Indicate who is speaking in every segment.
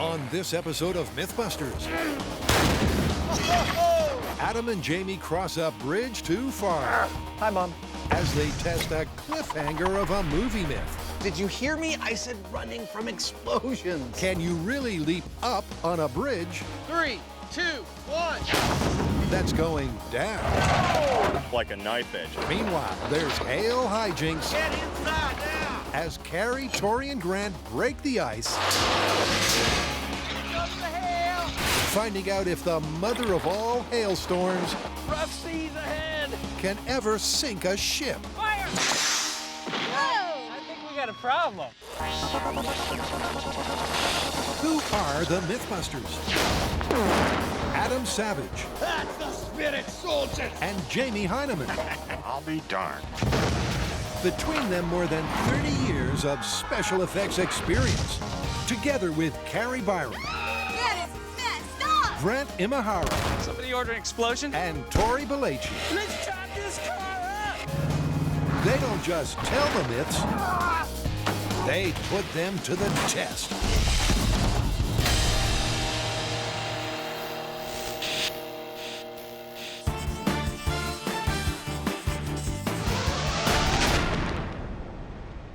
Speaker 1: On this episode of MythBusters, Adam and Jamie cross a bridge too far.
Speaker 2: Hi, Mom.
Speaker 1: As they test a cliffhanger of a movie myth.
Speaker 2: Did you hear me? I said running from explosions.
Speaker 1: Can you really leap up on a bridge
Speaker 3: 3, 2, 1.
Speaker 1: that's going down?
Speaker 4: Like a knife edge.
Speaker 1: Meanwhile, there's hail hijinks
Speaker 3: Get inside now.
Speaker 1: as Carrie, Tori, and Grant break the ice,
Speaker 3: Here comes the hail.
Speaker 1: finding out if the mother of all hailstorms
Speaker 3: Rough seas ahead.
Speaker 1: can ever sink a ship.
Speaker 3: Fire. Whoa. I think we got a problem.
Speaker 1: Who are the MythBusters? Adam Savage
Speaker 3: That's the spirit, soldiers.
Speaker 1: and Jamie Heineman.
Speaker 4: I'll be darned.
Speaker 1: Between them, more than 30 years of special effects experience. Together with Carrie Byron,
Speaker 5: That is messed up!
Speaker 1: Grant Imahara,
Speaker 3: Somebody order an explosion?
Speaker 1: and Tori Belleci.
Speaker 3: Let's chop this car up.
Speaker 1: They don't just tell the myths, they put them to the test.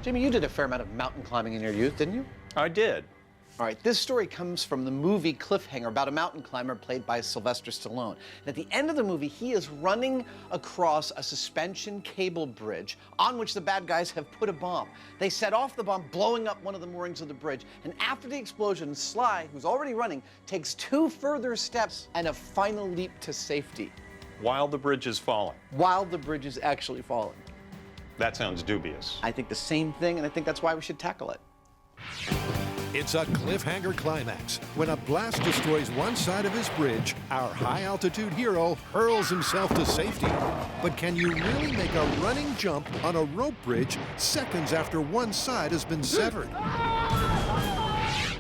Speaker 2: Jamie, you did a fair amount of mountain climbing in your youth, didn't you?
Speaker 4: I did.
Speaker 2: All right, this story comes from the movie Cliffhanger about a mountain climber played by Sylvester Stallone. And at the end of the movie, he is running across a suspension cable bridge on which the bad guys have put a bomb. They set off the bomb, blowing up one of the moorings of the bridge. And after the explosion, Sly, who's already running, takes 2 further steps and a final leap to safety
Speaker 4: While the bridge is falling.
Speaker 2: while the bridge is actually falling.
Speaker 4: That sounds dubious.
Speaker 2: I think the same thing, and I think that's why we should tackle it.
Speaker 1: It's a cliffhanger climax. When a blast destroys one side of his bridge, our high-altitude hero hurls himself to safety. But can you really make a running jump on a rope bridge seconds after one side has been severed?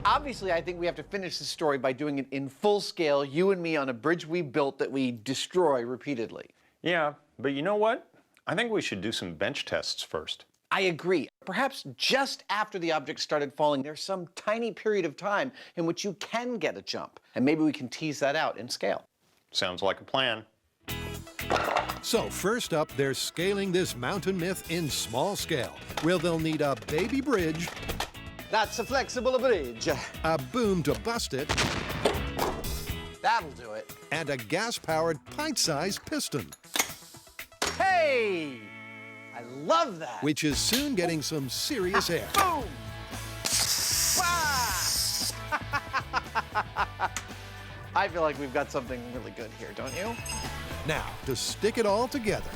Speaker 2: Obviously, I think we have to finish the story by doing it in full scale, you and me on a bridge we built that we destroy repeatedly.
Speaker 4: Yeah, but you know what? I think we should do some bench tests first.
Speaker 2: I agree. Perhaps just after the object started falling, there's some tiny period of time in which you can get a jump. And maybe we can tease that out in scale.
Speaker 4: Sounds like a plan.
Speaker 1: So first up, they're scaling this mountain myth in small scale, where they'll need a baby bridge,
Speaker 2: That's a flexible bridge.
Speaker 1: a boom to bust it,
Speaker 2: That'll do it.
Speaker 1: and a gas-powered pint-sized piston,
Speaker 2: Hey! I love that.
Speaker 1: which is soon getting some serious air.
Speaker 2: Boom! Wah! I feel like we've got something really good here, don't you?
Speaker 1: Now, to stick it all together,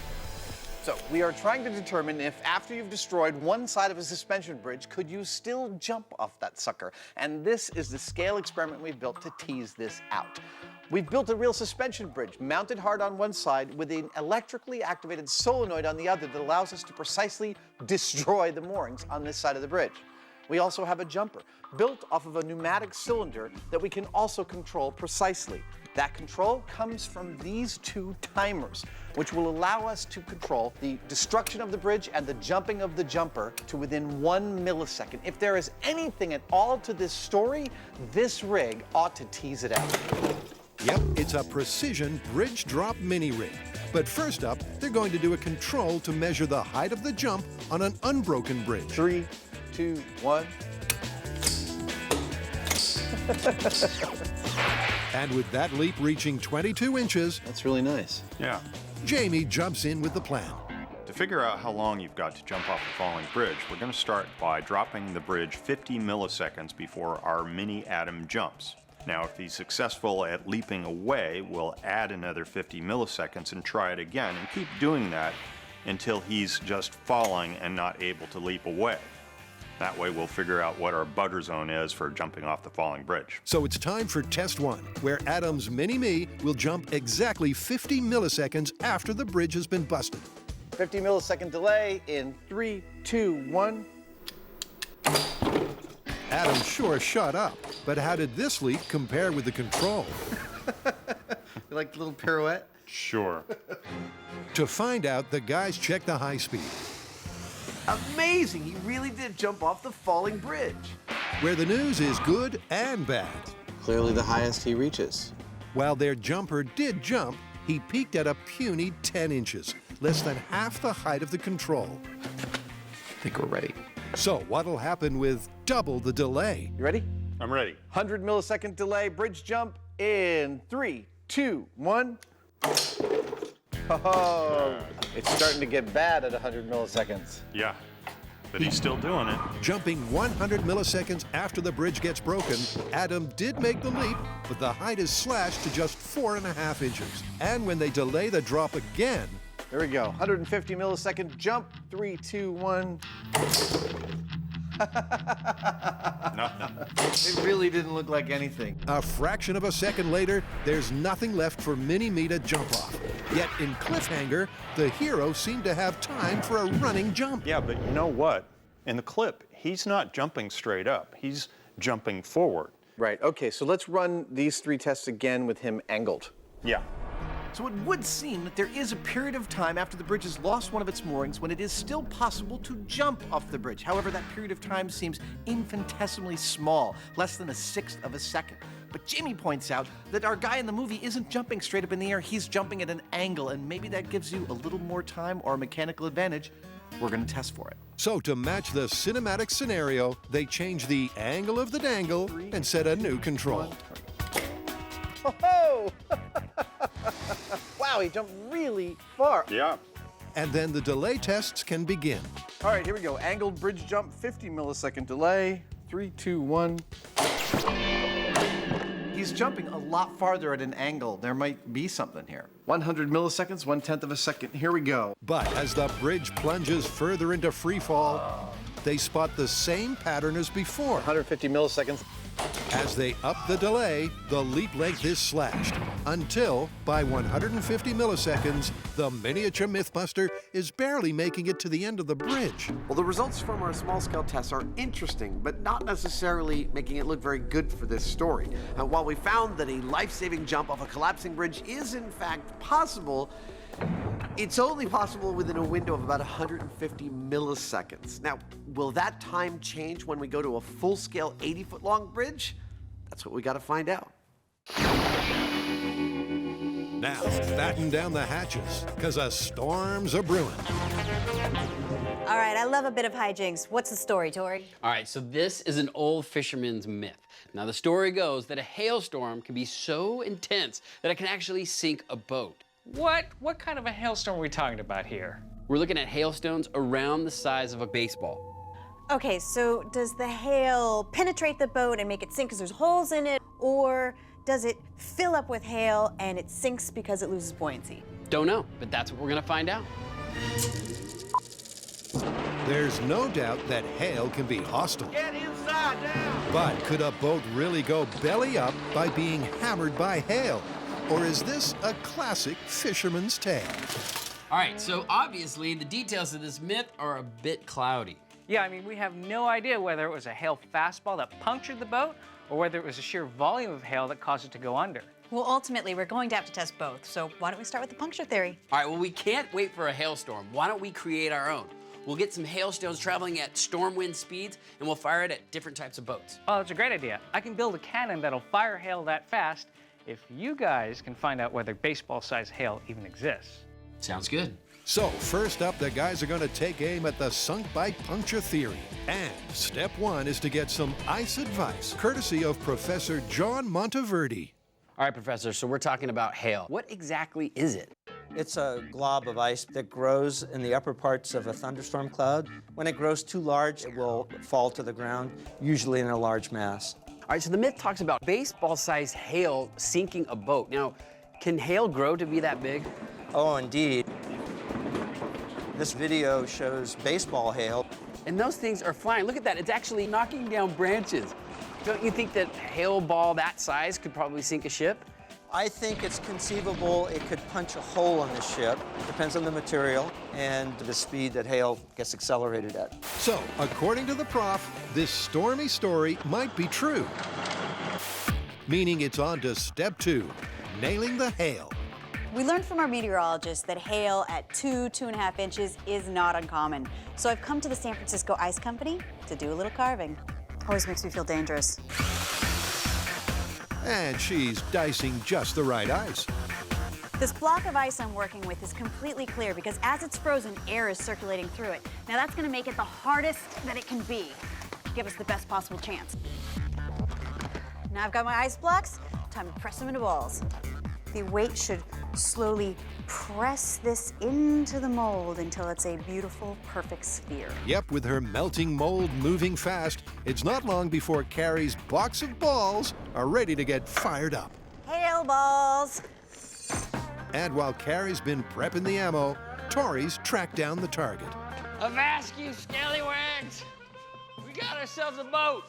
Speaker 2: So, we are trying to determine if after you've destroyed one side of a suspension bridge, could you still jump off that sucker? And this is the scale experiment we've built to tease this out. We've built a real suspension bridge, mounted hard on one side with an electrically activated solenoid on the other that allows us to precisely destroy the moorings on this side of the bridge. We also have a jumper, built off of a pneumatic cylinder that we can also control precisely. That control comes from these 2 timers, which will allow us to control the destruction of the bridge and the jumping of the jumper to within 1 millisecond. If there is anything at all to this story, this rig ought to tease it out.
Speaker 1: yep, it's a precision bridge drop mini rig. But first up, they're going to do a control to measure the height of the jump on an unbroken bridge.
Speaker 2: 3, 2, 1.
Speaker 1: And with that leap reaching 22 inches,
Speaker 2: That's really nice.
Speaker 4: Yeah.
Speaker 1: Jamie jumps in with the plan.
Speaker 4: To figure out how long you've got to jump off a falling bridge, we're going to start by dropping the bridge 50 milliseconds before our mini Adam jumps. Now, if he's successful at leaping away, we'll add another 50 milliseconds and try it again, and keep doing that until he's just falling and not able to leap away. That way we'll figure out what our butter zone is for jumping off the falling bridge.
Speaker 1: So it's time for test 1, where Adam's mini-me will jump exactly 50 milliseconds after the bridge has been busted.
Speaker 2: 50 millisecond delay in 3, 2, 1.
Speaker 1: Adam sure shut up, but how did this leap compare with the control?
Speaker 2: You like the little pirouette?
Speaker 4: Sure.
Speaker 1: To find out, the guys check the high speed.
Speaker 2: Amazing! He really did jump off the falling bridge.
Speaker 1: where the news is good and bad.
Speaker 2: Clearly the highest he reaches.
Speaker 1: While their jumper did jump, he peaked at a puny 10 inches, less than half the height of the control.
Speaker 2: I think we're ready.
Speaker 1: So what'll happen with double the delay?
Speaker 2: You ready?
Speaker 4: I'm ready.
Speaker 2: 100 millisecond delay, bridge jump in 3, 2, 1. Oh, it's starting to get bad at 100 milliseconds.
Speaker 4: Yeah, but he's still doing it.
Speaker 1: Jumping 100 milliseconds after the bridge gets broken, Adam did make the leap, but the height is slashed to just 4.5 inches. And when they delay the drop again,
Speaker 2: Here we go. 150 millisecond jump. 3, 2, 1. It really didn't look like anything.
Speaker 1: a fraction of a second later, there's nothing left for Mini-Me to jump off. Yet in Cliffhanger, the hero seemed to have time for a running jump.
Speaker 4: Yeah, but you know what? In the clip, he's not jumping straight up. He's jumping forward.
Speaker 2: Right, okay, so let's run these 3 tests again with him angled.
Speaker 4: Yeah.
Speaker 2: So it would seem that there is a period of time after the bridge has lost one of its moorings when it is still possible to jump off the bridge. However, that period of time seems infinitesimally small, less than 1/6 of a second. But Jamie points out that our guy in the movie isn't jumping straight up in the air, he's jumping at an angle, and maybe that gives you a little more time or a mechanical advantage. We're gonna test for it.
Speaker 1: So to match the cinematic scenario, they changed the angle of the dangle and set a new control.
Speaker 2: Oh! Wow, he jumped really far.
Speaker 4: Yeah.
Speaker 1: And then the delay tests can begin.
Speaker 2: All right, here we go. Angled bridge jump, 50 millisecond delay. 3, 2, 1. He's jumping a lot farther at an angle. There might be something here. 100 milliseconds, 1/10 of a second. Here we go.
Speaker 1: But as the bridge plunges further into free fall, they spot the same pattern as before.
Speaker 2: 150 milliseconds.
Speaker 1: As they up the delay, the leap length is slashed until, by 150 milliseconds, the miniature Mythbuster is barely making it to the end of the bridge.
Speaker 6: Well, the results from our small-scale tests are interesting, but not necessarily making it look very good for this story. And while we found that a life-saving jump off a collapsing bridge is in fact possible, it's only possible within a window of about 150 milliseconds. Now, will that time change when we go to a full-scale 80-foot-long bridge? That's what we got to find out.
Speaker 1: Now, batten down the hatches, because a storm's a brewing.
Speaker 5: All right, I love a bit of hijinks. What's the story, Tori?
Speaker 3: All right, so this is an old fisherman's myth. Now, the story goes that a hailstorm can be so intense that it can actually sink a boat.
Speaker 7: What? What kind of a hailstorm are we talking about here?
Speaker 3: We're looking at hailstones around the size of a baseball.
Speaker 5: Okay, so does the hail penetrate the boat and make it sink because there's holes in it? Or does it fill up with hail and it sinks because it loses buoyancy?
Speaker 3: Don't know, but that's what we're gonna find out.
Speaker 1: There's no doubt that hail can be hostile.
Speaker 6: Get inside now!
Speaker 1: But could a boat really go belly up by being hammered by hail? Or is this a classic fisherman's tale?
Speaker 3: All right, so obviously the details of this myth are a bit cloudy.
Speaker 7: Yeah, I mean, we have no idea whether it was a hail fastball that punctured the boat or whether it was a sheer volume of hail that caused it to go under.
Speaker 5: Well, ultimately, we're going to have to test both. So why don't we start with the puncture theory?
Speaker 3: All right, well, we can't wait for a hailstorm. Why don't we create our own? We'll get some hailstones traveling at storm wind speeds, and we'll fire it at different types of boats.
Speaker 7: Oh, that's a great idea. I can build a cannon that'll fire hail that fast if you guys can find out whether baseball-sized hail even exists.
Speaker 3: Sounds good.
Speaker 1: So first up, the guys are going to take aim at the sunk bite puncture theory. And step 1 is to get some ice advice, courtesy of Professor John Monteverdi.
Speaker 3: All right, Professor, so we're talking about hail. What exactly is it?
Speaker 8: It's a glob of ice that grows in the upper parts of a thunderstorm cloud. When it grows too large, it will fall to the ground, usually in a large mass.
Speaker 3: All right, so the myth talks about baseball-sized hail sinking a boat. Now, can hail grow to be that big?
Speaker 8: Oh, indeed. This video shows baseball hail.
Speaker 3: And those things are flying. Look at that, it's actually knocking down branches. Don't you think that hail ball that size could probably sink a ship?
Speaker 8: I think it's conceivable it could punch a hole in the ship. Depends on the material and the speed that hail gets accelerated at.
Speaker 1: So, according to the prof, this stormy story might be true. Meaning it's on to step 2, nailing the hail.
Speaker 5: We learned from our meteorologist that hail at 2.5 inches is not uncommon. So I've come to the San Francisco Ice Company to do a little carving. Always makes me feel dangerous.
Speaker 1: And she's dicing just the right ice.
Speaker 5: This block of ice I'm working with is completely clear because as it's frozen, air is circulating through it. Now that's gonna make it the hardest that it can be. Give us the best possible chance. Now I've got my ice blocks, time to press them into balls. The weight should slowly press this into the mold until it's a beautiful, perfect sphere.
Speaker 1: Yep, with her melting mold moving fast, it's not long before Carrie's box of balls are ready to get fired up.
Speaker 5: Hail balls!
Speaker 1: And while Carrie's been prepping the ammo, Tori's tracked down the target.
Speaker 3: Avast, you scallywags! We got ourselves a boat!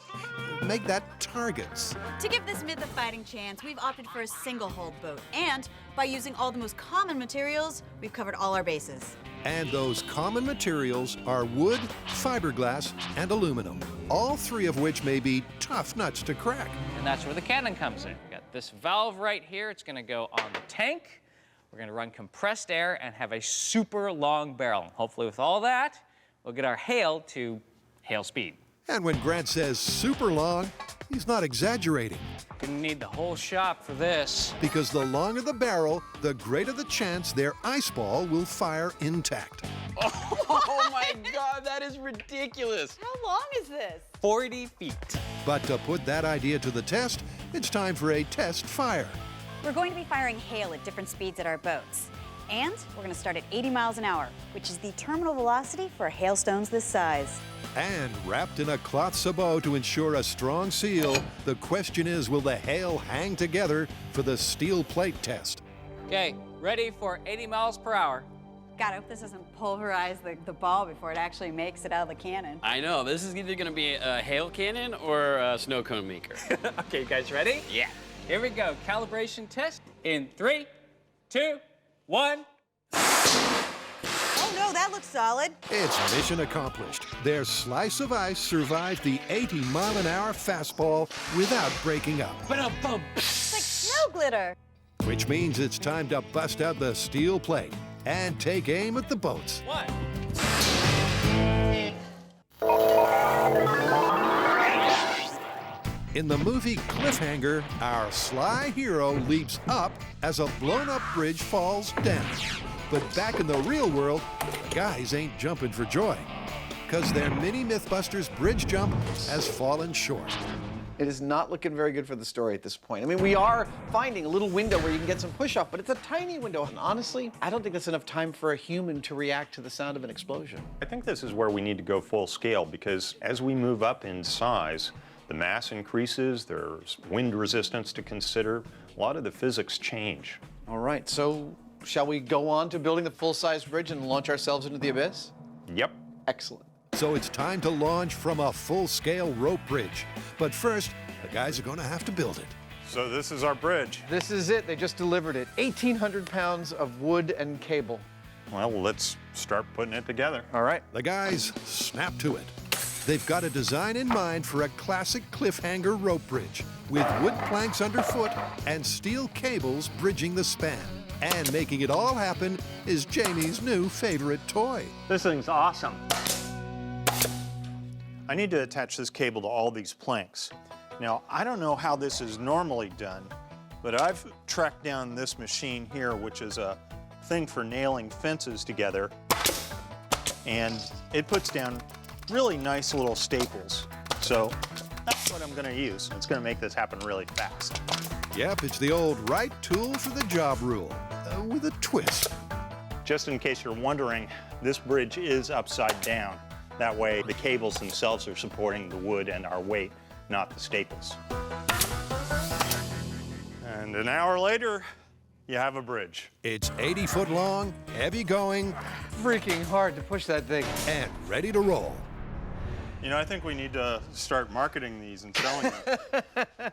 Speaker 1: Make that targets.
Speaker 5: To give this myth a fighting chance, we've opted for a single-hulled boat. And by using all the most common materials, we've covered all our bases.
Speaker 1: And those common materials are wood, fiberglass, and aluminum, all three of which may be tough nuts to crack.
Speaker 7: And that's where the cannon comes in. We got this valve right here. It's going to go on the tank. We're going to run compressed air and have a super long barrel. Hopefully with all that, we'll get our hail to hail speed.
Speaker 1: And when Grant says super long, he's not exaggerating.
Speaker 7: Gonna need the whole shop for this.
Speaker 1: Because the longer the barrel, the greater the chance their ice ball will fire intact.
Speaker 3: Oh my God, that is ridiculous!
Speaker 5: How long is this?
Speaker 7: 40 feet.
Speaker 1: But to put that idea to the test, it's time for a test fire.
Speaker 5: We're going to be firing hail at different speeds at our boats. And we're going to start at 80 miles an hour, which is the terminal velocity for hailstones this size.
Speaker 1: And wrapped in a cloth sabot to ensure a strong seal, the question is, will the hail hang together for the steel plate test?
Speaker 7: Okay, ready for 80 miles per hour.
Speaker 5: God, I hope this doesn't pulverize the ball before it actually makes it out of the cannon.
Speaker 3: I know, this is either gonna be a hail cannon or a snow cone maker.
Speaker 7: Okay, you guys ready?
Speaker 3: Yeah.
Speaker 7: Here we go. Calibration test in 3, 2, 1.
Speaker 5: Oh no, that looks solid.
Speaker 1: It's mission accomplished. Their slice of ice survived the 80-mile-an-hour fastball without breaking up.
Speaker 3: Ba-dum-bum.
Speaker 5: It's like snow glitter.
Speaker 1: Which means it's time to bust out the steel plate and take aim at the boats.
Speaker 7: 1.
Speaker 1: In the movie Cliffhanger, our sly hero leaps up as a blown-up bridge falls down. But back in the real world, the guys ain't jumping for joy, because their mini MythBusters bridge jump has fallen short.
Speaker 2: It is not looking very good for the story at this point. I mean, we are finding a little window where you can get some push-up, but it's a tiny window. And honestly, I don't think that's enough time for a human to react to the sound of an explosion.
Speaker 4: I think this is where we need to go full scale, because as we move up in size, the mass increases, there's wind resistance to consider. A lot of the physics change.
Speaker 2: All right, so shall we go on to building the full-size bridge and launch ourselves into the abyss?
Speaker 4: Yep.
Speaker 2: Excellent.
Speaker 1: So it's time to launch from a full-scale rope bridge. But first, the guys are going to have to build it.
Speaker 4: So this is our bridge.
Speaker 2: This is it. They just delivered it. 1,800 pounds of wood and cable.
Speaker 4: Well, let's start putting it together.
Speaker 2: All right.
Speaker 1: The guys snap to it. They've got a design in mind for a classic Cliffhanger rope bridge with wood planks underfoot and steel cables bridging the span. And making it all happen is Jamie's new favorite toy.
Speaker 9: This thing's awesome.
Speaker 4: I need to attach this cable to all these planks. Now, I don't know how this is normally done, but I've tracked down this machine here, which is a thing for nailing fences together, and it puts down really nice little staples. So that's what I'm gonna use. It's gonna make this happen really fast.
Speaker 1: Yep, it's the old right tool for the job rule, with a twist.
Speaker 4: Just in case you're wondering, this bridge is upside down. That way, the cables themselves are supporting the wood and our weight, not the staples. And an hour later, you have a bridge.
Speaker 1: It's 80 foot long, heavy going,
Speaker 2: Freaking hard to push that thing.
Speaker 1: and ready to roll.
Speaker 4: You know, I think we need to start marketing these and selling them.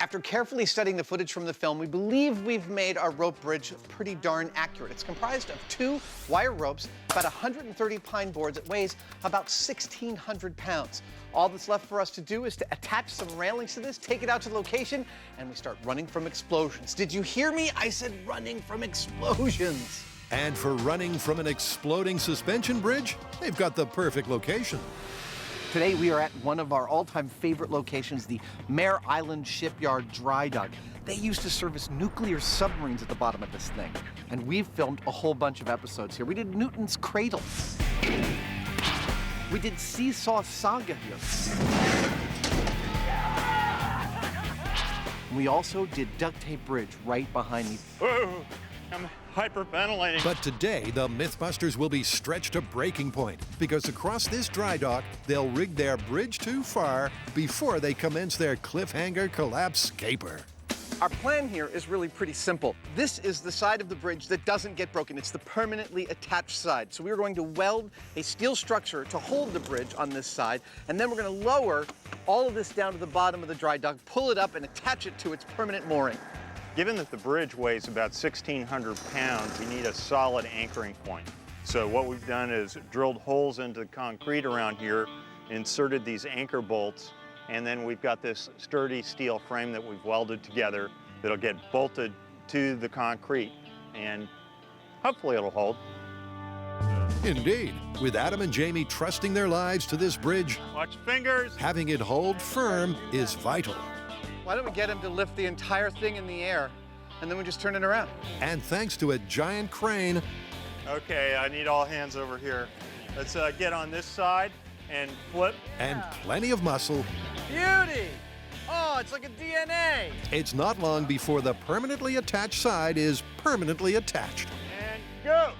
Speaker 2: After carefully studying the footage from the film, we believe we've made our rope bridge pretty darn accurate. It's comprised of 2 wire ropes, about 130 pine boards. It weighs about 1,600 pounds. All that's left for us to do is to attach some railings to this, take it out to the location, and we start running from explosions. Did you hear me? I said running from explosions.
Speaker 1: And for running from an exploding suspension bridge, they've got the perfect location.
Speaker 2: Today we are at one of our all-time favorite locations, the Mare Island Shipyard Dry Dock. They used to service nuclear submarines at the bottom of this thing. And we've filmed a whole bunch of episodes here. We did Newton's Cradle. We did Seesaw Saga here. We also did Duct Tape Bridge right behind me.
Speaker 4: Whoa, I'm hyperventilating.
Speaker 1: But today, the MythBusters will be stretched to breaking point because across this dry dock, they'll rig their bridge too far before they commence their Cliffhanger collapse caper.
Speaker 2: Our plan here is really pretty simple. This is the side of the bridge that doesn't get broken. It's the permanently attached side. So we're going to weld a steel structure to hold the bridge on this side, and then we're going to lower all of this down to the bottom of the dry dock, pull it up, and attach it to its permanent mooring.
Speaker 4: Given that the bridge weighs about 1,600 pounds, we need a solid anchoring point. So what we've done is drilled holes into the concrete around here, inserted these anchor bolts, and then we've got this sturdy steel frame that we've welded together that'll get bolted to the concrete, and hopefully it'll hold.
Speaker 1: Indeed, with Adam and Jamie trusting their lives to this bridge,
Speaker 4: Watch fingers.
Speaker 1: having it hold firm is vital.
Speaker 2: Why don't we get him to lift the entire thing in the air, and then we just turn it around?
Speaker 1: And thanks to a giant crane,
Speaker 4: Okay, I need all hands over here. Let's get on this side and flip.
Speaker 1: and plenty of muscle,
Speaker 7: Beauty! Oh, it's like a DNA.
Speaker 1: it's not long before the permanently attached side is permanently attached.
Speaker 4: And go.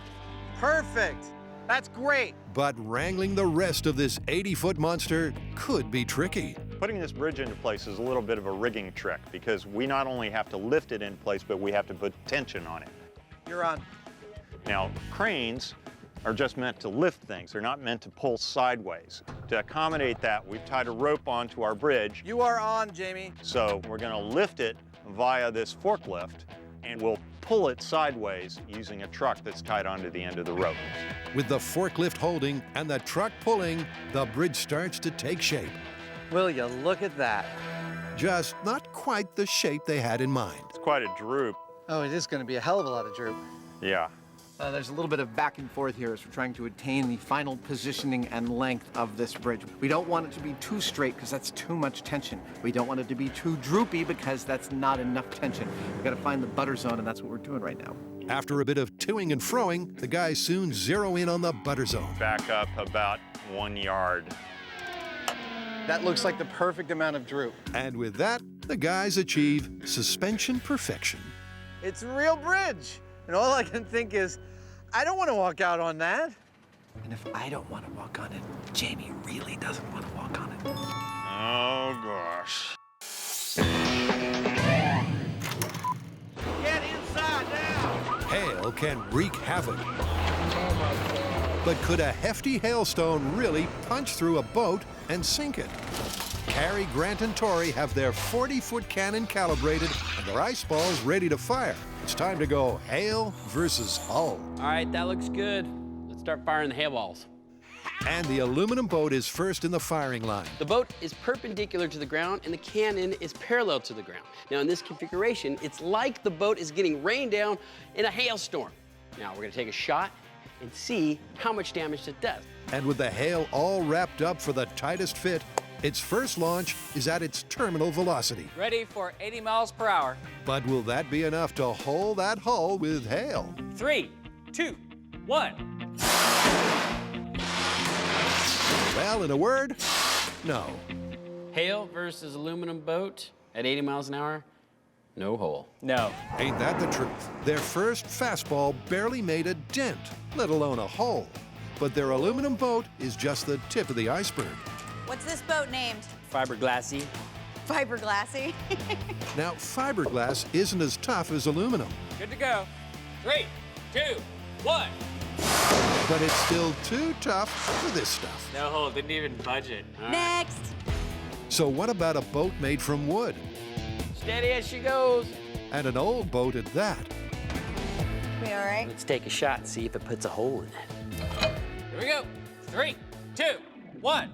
Speaker 2: Perfect. That's great.
Speaker 1: But wrangling the rest of this 80-foot monster could be tricky.
Speaker 4: Putting this bridge into place is a little bit of a rigging trick because we not only have to lift it in place, but we have to put tension on it.
Speaker 2: You're on.
Speaker 4: Now, cranes are just meant to lift things. They're not meant to pull sideways. To accommodate that, we've tied a rope onto our bridge.
Speaker 2: You are on, Jamie.
Speaker 4: So we're going to lift it via this forklift, and we'll pull it sideways using a truck that's tied onto the end of the rope.
Speaker 1: With the forklift holding and the truck pulling, the bridge starts to take shape.
Speaker 2: Will you look at that?
Speaker 1: Just not quite the shape they had in mind.
Speaker 4: It's quite a droop.
Speaker 2: Oh, it is going to be a hell of a lot of droop.
Speaker 4: Yeah.
Speaker 2: There's a little bit of back and forth here as we're trying to attain the final positioning and length of this bridge. We don't want it to be too straight because that's too much tension. We don't want it to be too droopy because that's not enough tension. We've got to find the butter zone, and that's what we're doing right now.
Speaker 1: After a bit of toing and froing, the guys soon zero in on the butter zone.
Speaker 4: Back up about 1 yard.
Speaker 2: That looks like the perfect amount of droop.
Speaker 1: And with that, the guys achieve suspension perfection.
Speaker 2: It's a real bridge. And all I can think is, I don't want to walk out on that. And if I don't want to walk on it, Jamie really doesn't want to walk on it.
Speaker 4: Oh, gosh.
Speaker 2: Get inside now!
Speaker 1: Hail can wreak havoc. But could a hefty hailstone really punch through a boat and sink it? Carrie, Grant, and Tori have their 40-foot cannon calibrated and their ice balls ready to fire. It's time to go hail versus hull.
Speaker 3: All right, that looks good. Let's start firing the hail balls.
Speaker 1: And the aluminum boat is first in the firing line.
Speaker 3: The boat is perpendicular to the ground and the cannon is parallel to the ground. Now in this configuration, it's like the boat is getting rained down in a hailstorm. Now we're gonna take a shot and see how much damage it does.
Speaker 1: And with the hail all wrapped up for the tightest fit, its first launch is at its terminal velocity.
Speaker 7: Ready for 80 miles per hour.
Speaker 1: But will that be enough to hold that hull with hail?
Speaker 7: 3, 2, 1.
Speaker 1: Well, in a word, no.
Speaker 3: Hail versus aluminum boat at 80 miles an hour, no hole.
Speaker 7: No.
Speaker 1: Ain't that the truth? Their first fastball barely made a dent, let alone a hole. But their aluminum boat is just the tip of the iceberg.
Speaker 5: What's this boat named?
Speaker 3: Fiberglassy.
Speaker 5: Fiberglassy.
Speaker 1: Now, fiberglass isn't as tough as aluminum,
Speaker 7: Good to go. 3, 2, 1.
Speaker 1: but it's still too tough for this stuff.
Speaker 7: No hole, didn't even budget.
Speaker 5: Next.
Speaker 1: So what about a boat made from wood?
Speaker 3: Steady as she goes.
Speaker 1: And an old boat at that.
Speaker 5: We all right?
Speaker 3: Let's take a shot and see if it puts a hole in it.
Speaker 7: Here we go. 3, 2, 1.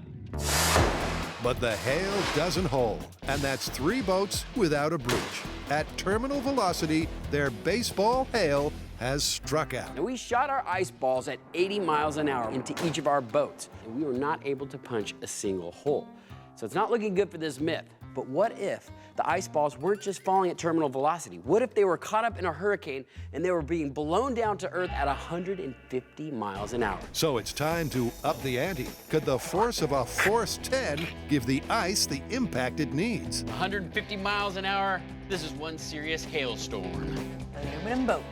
Speaker 1: But the hail doesn't hold, and that's 3 boats without a breach. At terminal velocity, their baseball hail has struck out.
Speaker 3: And we shot our ice balls at 80 miles an hour into each of our boats, and we were not able to punch a single hole. So it's not looking good for this myth. But what if the ice balls weren't just falling at terminal velocity? What if they were caught up in a hurricane and they were being blown down to Earth at 150 miles an hour?
Speaker 1: So it's time to up the ante. Could the force of a Force 10 give the ice the impact it needs?
Speaker 3: 150 miles an hour, this is one serious hailstorm.
Speaker 5: Aluminum boat.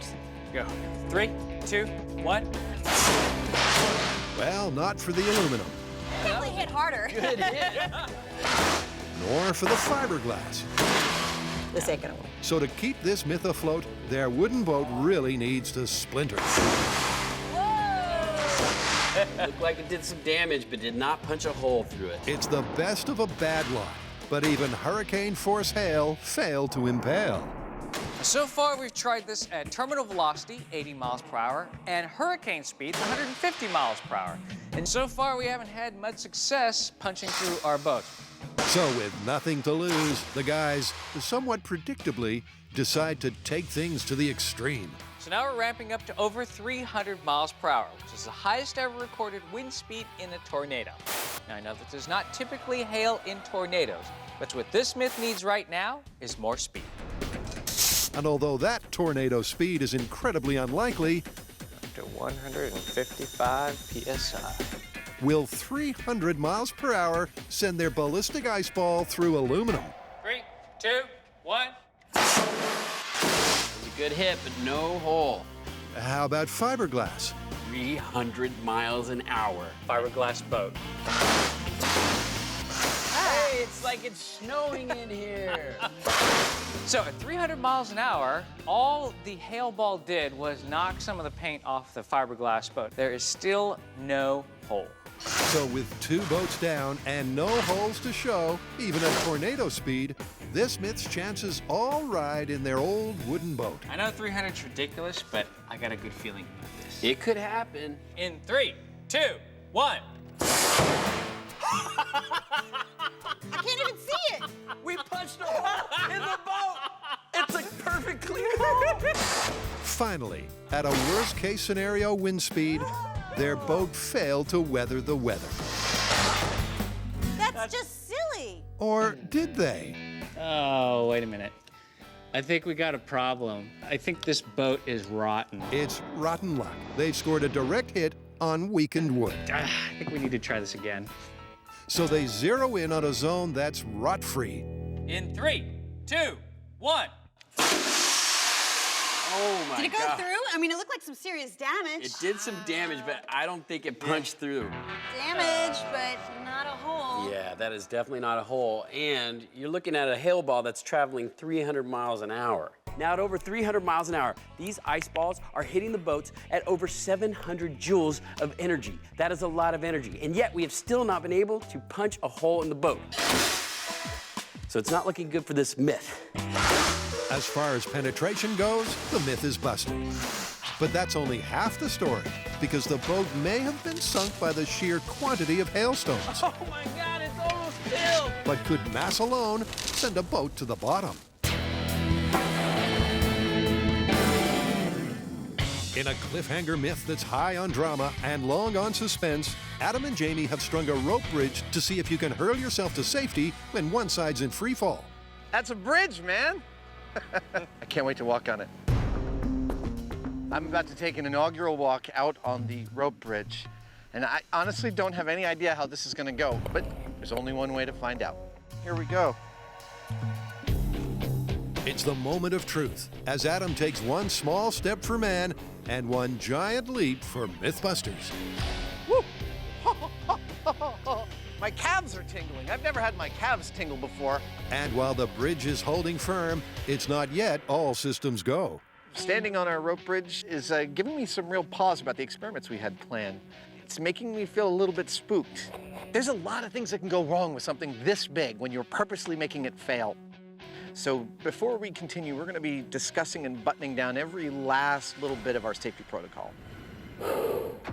Speaker 7: Go. 3, 2, 1.
Speaker 1: Well, not for the aluminum,
Speaker 5: Definitely hit harder.
Speaker 3: Good hit.
Speaker 1: nor for the fiberglass.
Speaker 5: This ain't gonna work.
Speaker 1: So to keep this myth afloat, their wooden boat really needs to splinter.
Speaker 3: Looked like it did some damage, but did not punch a hole through it.
Speaker 1: It's the best of a bad lot, but even hurricane force hail failed to impale.
Speaker 7: So far, we've tried this at terminal velocity, 80 miles per hour, and hurricane speed, 150 miles per hour. And so far, we haven't had much success punching through our boat.
Speaker 1: So with nothing to lose, the guys, somewhat predictably, decide to take things to the extreme.
Speaker 7: So now we're ramping up to over 300 miles per hour, which is the highest ever recorded wind speed in a tornado. Now, I know that there's not typically hail in tornadoes, but what this myth needs right now is more speed.
Speaker 1: And although that tornado speed is incredibly unlikely,
Speaker 8: To 155 PSI.
Speaker 1: will 300 miles per hour send their ballistic ice ball through aluminum?
Speaker 7: 3, 2, 1.
Speaker 3: It was a good hit, but no hole.
Speaker 1: How about fiberglass?
Speaker 3: 300 miles an hour.
Speaker 7: Fiberglass boat.
Speaker 3: Hey, it's like it's snowing in here.
Speaker 7: So at 300 miles an hour, all the hail ball did was knock some of the paint off the fiberglass boat. There is still no hole.
Speaker 1: So with 2 boats down and no holes to show, even at tornado speed, this myth's chances all ride in their old wooden boat.
Speaker 7: I know 300's ridiculous, but I got a good feeling about this.
Speaker 3: It could happen.
Speaker 7: In 3, 2, 1.
Speaker 5: I can't even see it.
Speaker 3: We punched a hole in the boat. It's a perfect clear hole.
Speaker 1: Finally, at a worst-case scenario wind speed, their boat failed to weather the weather.
Speaker 5: That's just silly.
Speaker 1: Or did they?
Speaker 7: Oh, wait a minute. I think we got a problem. I think this boat is rotten.
Speaker 1: It's rotten luck. They've scored a direct hit on weakened wood.
Speaker 7: I think we need to try this again.
Speaker 1: So they zero in on a zone that's rot-free.
Speaker 7: In 3, 2, 1.
Speaker 3: Oh my
Speaker 5: Did it go
Speaker 3: God.
Speaker 5: through? I mean, it looked like some serious damage.
Speaker 3: It did some damage, but I don't think it punched through.
Speaker 5: Damage, but not a hole.
Speaker 3: Yeah, that is definitely not a hole. And you're looking at a hail ball that's traveling 300 miles an hour. Now at over 300 miles an hour, these ice balls are hitting the boats at over 700 joules of energy. That is a lot of energy. And yet we have still not been able to punch a hole in the boat. So it's not looking good for this myth.
Speaker 1: As far as penetration goes, the myth is busted. But that's only half the story, because the boat may have been sunk by the sheer quantity of hailstones.
Speaker 3: Oh my God, it's almost filled.
Speaker 1: But could mass alone send a boat to the bottom? In a cliffhanger myth that's high on drama and long on suspense, Adam and Jamie have strung a rope bridge to see if you can hurl yourself to safety when one side's in free fall.
Speaker 2: That's a bridge, man. I can't wait to walk on it. I'm about to take an inaugural walk out on the rope bridge, and I honestly don't have any idea how this is going to go, but there's only one way to find out. Here we go.
Speaker 1: It's the moment of truth as Adam takes one small step for man and one giant leap for MythBusters.
Speaker 2: Woo! My calves are tingling. I've never had my calves tingle before.
Speaker 1: And while the bridge is holding firm, it's not yet all systems go.
Speaker 2: Standing on our rope bridge is giving me some real pause about the experiments we had planned. It's making me feel a little bit spooked. There's a lot of things that can go wrong with something this big when you're purposely making it fail. So before we continue, we're going to be discussing and buttoning down every last little bit of our safety protocol.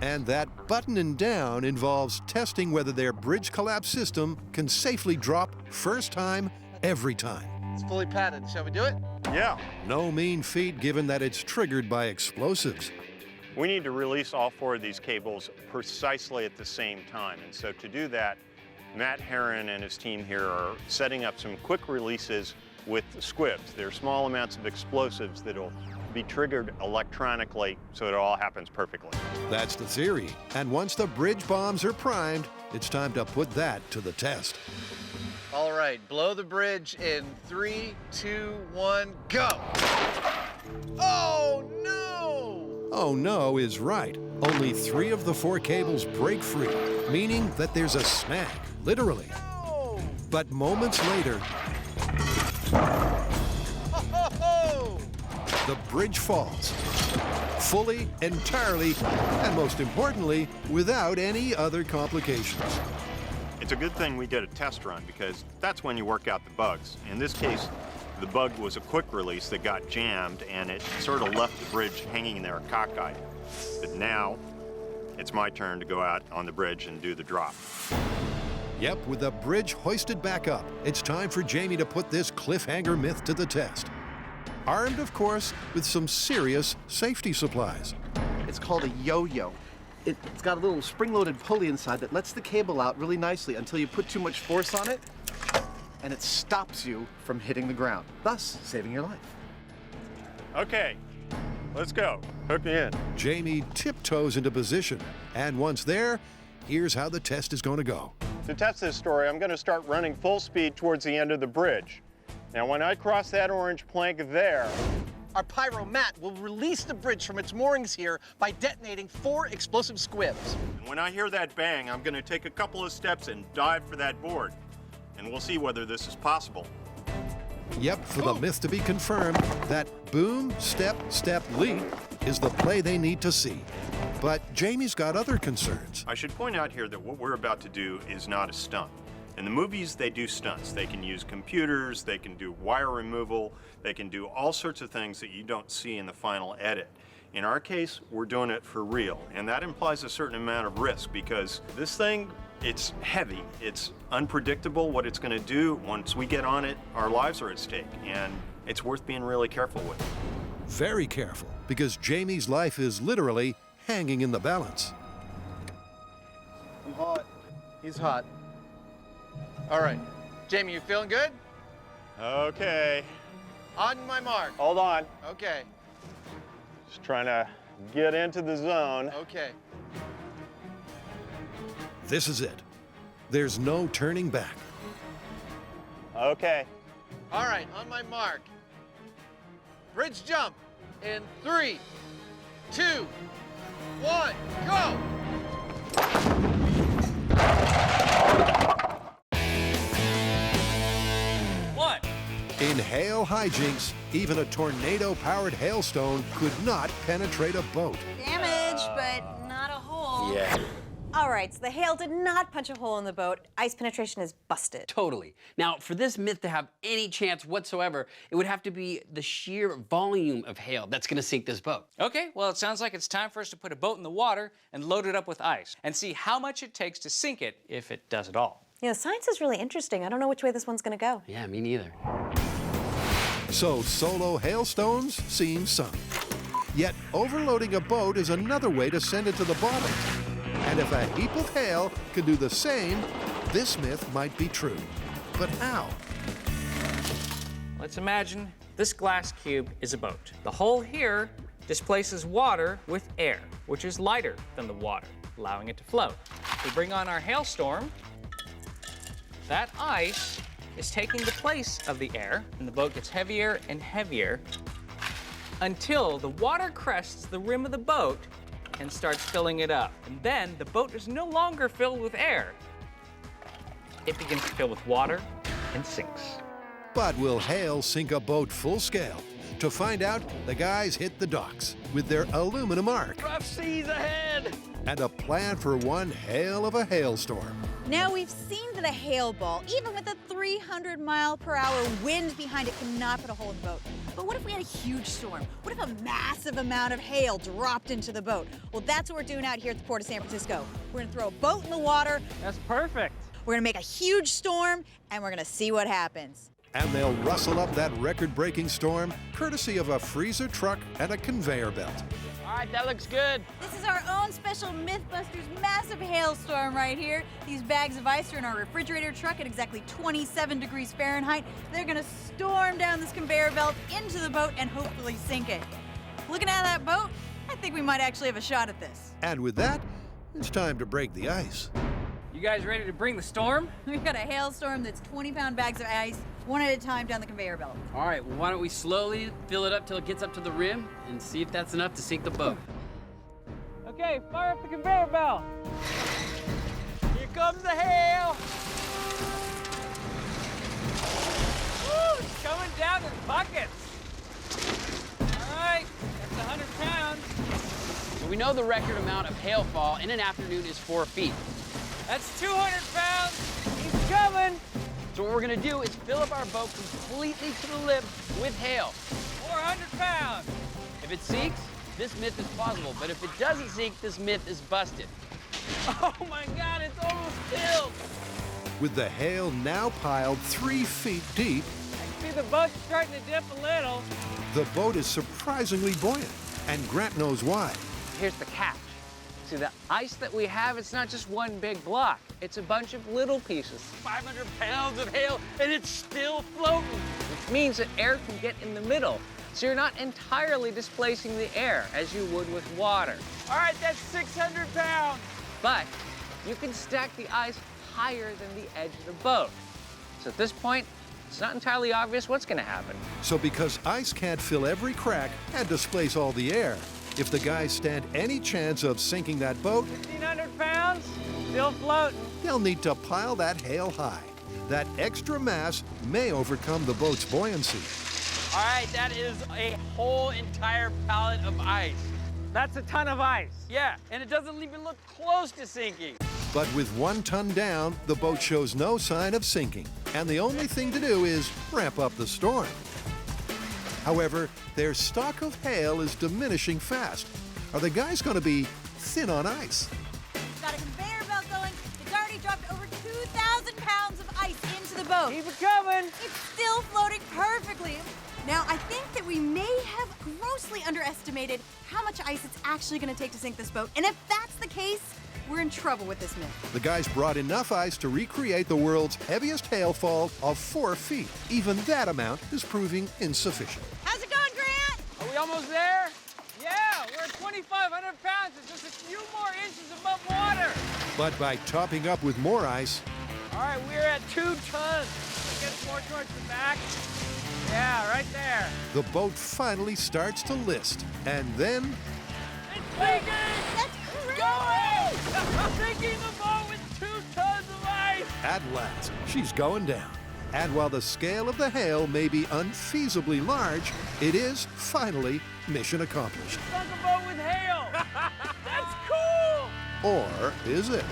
Speaker 1: And that buttoning down involves testing whether their bridge collapse system can safely drop first time, every time.
Speaker 2: It's fully padded. Shall we do it?
Speaker 4: Yeah.
Speaker 1: No mean feat given that it's triggered by explosives.
Speaker 4: We need to release all 4 of these cables precisely at the same time. And so to do that, Matt Herron and his team here are setting up some quick releases with squibs. They're small amounts of explosives that'll be triggered electronically so it all happens perfectly.
Speaker 1: That's the theory. And once the bridge bombs are primed, it's time to put that to the test.
Speaker 2: All right, blow the bridge in 3, 2, 1, go! Oh, no!
Speaker 1: Oh no is right. Only 3 of the 4 cables break free, meaning that there's a snag, literally.
Speaker 2: No!
Speaker 1: But moments later,
Speaker 2: Oh!
Speaker 1: the bridge falls. Fully, entirely, and most importantly, without any other complications.
Speaker 4: It's a good thing we did a test run because that's when you work out the bugs. In this case, the bug was a quick release that got jammed and it sort of left the bridge hanging there cockeyed. But now, it's my turn to go out on the bridge and do the drop.
Speaker 1: Yep, with the bridge hoisted back up, it's time for Jamie to put this cliffhanger myth to the test. Armed, of course, with some serious safety supplies.
Speaker 2: It's called a yo-yo. It's got a little spring-loaded pulley inside that lets the cable out really nicely until you put too much force on it, and it stops you from hitting the ground, thus saving your life.
Speaker 4: Okay, let's go. Hook me in.
Speaker 1: Jamie tiptoes into position, and once there, here's how the test is going to go.
Speaker 4: To test this story, I'm going to start running full speed towards the end of the bridge. Now, when I cross that orange plank there,
Speaker 2: Our pyro Matt will release the bridge from its moorings here by detonating 4 explosive squibs.
Speaker 4: and when I hear that bang, I'm going to take a couple of steps and dive for that board. And we'll see whether this is possible.
Speaker 1: Yep, for the myth to be confirmed, that boom, step, step, leap is the play they need to see. But Jamie's got other concerns.
Speaker 4: I should point out here that what we're about to do is not a stunt. In the movies, they do stunts. They can use computers, they can do wire removal, they can do all sorts of things that you don't see in the final edit. In our case, we're doing it for real, and that implies a certain amount of risk because this thing, it's heavy, it's unpredictable what it's going to do. Once we get on it, our lives are at stake, and it's worth being really careful with.
Speaker 1: Very careful, because Jamie's life is literally hanging in the balance.
Speaker 2: I'm hot. He's hot. All right. Jamie, you feeling good?
Speaker 4: Okay,
Speaker 2: On my mark.
Speaker 4: hold on.
Speaker 2: Okay.
Speaker 4: Just trying to get into the zone.
Speaker 2: Okay.
Speaker 1: This is it. There's no turning back.
Speaker 4: Okay.
Speaker 2: All right, on my mark. Bridge jump in 3, 2, 1, go!
Speaker 7: What?
Speaker 1: In hail hijinks, even a tornado-powered hailstone could not penetrate a boat.
Speaker 5: Damage, but not a hole.
Speaker 3: Yeah.
Speaker 5: All right, so the hail did not punch a hole in the boat. Ice penetration is busted.
Speaker 3: Totally. Now, for this myth to have any chance whatsoever, it would have to be the sheer volume of hail that's going to sink this boat.
Speaker 7: Okay, well, it sounds like it's time for us to put a boat in the water and load it up with ice and see how much it takes to sink it if it does at all.
Speaker 5: You know, science is really interesting. I don't know which way this one's gonna go.
Speaker 3: Yeah, me neither.
Speaker 1: So solo hailstones seem sunk. Yet overloading a boat is another way to send it to the bottom. And if a heap of hail can do the same, this myth might be true. But how?
Speaker 7: Let's imagine this glass cube is a boat. The hole here displaces water with air, which is lighter than the water, allowing it to float. We bring on our hailstorm. That ice is taking the place of the air, and the boat gets heavier and heavier until the water crests the rim of the boat and starts filling it up. And then the boat is no longer filled with air. It begins to fill with water and sinks.
Speaker 1: But will hail sink a boat full scale? To find out, the guys hit the docks with their aluminum arc
Speaker 3: Rough seas ahead!
Speaker 1: and a plan for one hail of a hailstorm.
Speaker 5: Now, we've seen that a hail ball, even with a 300-mile-per-hour wind behind it, cannot put a hole in the boat. But what if we had a huge storm? What if a massive amount of hail dropped into the boat? Well, that's what we're doing out here at the Port of San Francisco. We're gonna throw a boat in the water,
Speaker 7: That's perfect.
Speaker 5: we're gonna make a huge storm, and we're gonna see what happens.
Speaker 1: And they'll rustle up that record-breaking storm courtesy of a freezer truck and a conveyor belt.
Speaker 3: All right, that looks good.
Speaker 5: This is our own special MythBusters massive hailstorm right here. These bags of ice are in our refrigerator truck at exactly 27 degrees Fahrenheit. They're gonna storm down this conveyor belt into the boat and hopefully sink it. Looking at that boat, I think we might actually have a shot at this.
Speaker 1: And with that, it's time to break the ice.
Speaker 7: You guys ready to bring the storm?
Speaker 5: We've got a hailstorm that's 20-pound bags of ice, one at a time down the conveyor belt.
Speaker 3: All right, well, why don't we slowly fill it up till it gets up to the rim and see if that's enough to sink the boat.
Speaker 7: Okay, fire up the conveyor belt. Here comes the hail. Woo, it's coming down in buckets. All right, that's 100 pounds.
Speaker 3: So we know the record amount of hailfall in an afternoon is 4 feet.
Speaker 7: That's 200 pounds. He's coming.
Speaker 3: So what we're gonna do is fill up our boat completely to the lip with hail.
Speaker 7: 400 pounds.
Speaker 3: If it sinks, this myth is plausible, but if it doesn't sink, this myth is busted.
Speaker 7: Oh my God, it's almost filled.
Speaker 1: With the hail now piled 3 feet deep,
Speaker 7: I see the boat's starting to dip a little.
Speaker 1: the boat is surprisingly buoyant, and Grant knows why.
Speaker 7: Here's the catch. See, the ice that we have, it's not just one big block. It's a bunch of little pieces. 500 pounds of hail, and it's still floating. Which means that air can get in the middle. So you're not entirely displacing the air as you would with water. All right, that's 600 pounds. But you can stack the ice higher than the edge of the boat. So at this point, it's not entirely obvious what's gonna happen.
Speaker 1: So because ice can't fill every crack and displace all the air, if the guys stand any chance of sinking that boat,
Speaker 7: 1,500 pounds, still floating.
Speaker 1: they'll need to pile that hail high. That extra mass may overcome the boat's buoyancy.
Speaker 7: All right, that is a whole entire pallet of ice. That's a ton of ice. Yeah, and it doesn't even look close to sinking.
Speaker 1: But with 1 ton down, the boat shows no sign of sinking, and the only thing to do is ramp up the storm. However, their stock of hail is diminishing fast. Are the guys going to be thin on ice?
Speaker 5: Got a conveyor belt going. It's already dropped over 2,000 pounds of ice into the boat.
Speaker 7: Keep it coming.
Speaker 5: It's still floating perfectly. Now, I think that we may have grossly underestimated how much ice it's actually going to take to sink this boat. And if that's the case, we're in trouble with this myth.
Speaker 1: The guys brought enough ice to recreate the world's heaviest hailfall of 4 feet. Even that amount is proving insufficient.
Speaker 5: How's it going, Grant?
Speaker 7: Are we almost there? Yeah, we're at 2,500 pounds. It's just a few more inches above water.
Speaker 1: But by topping up with more ice,
Speaker 7: All right, we're at 2 tons. Get more towards the back. Yeah, right there.
Speaker 1: the boat finally starts to list. And then
Speaker 7: It's sinking!
Speaker 5: That's crazy!
Speaker 7: Going! Sinking the boat with 2 tons of ice!
Speaker 1: at last, she's going down. And while the scale of the hail may be unfeasibly large, it is finally mission accomplished.
Speaker 7: Sunk a boat with hail! That's cool!
Speaker 1: Or is it?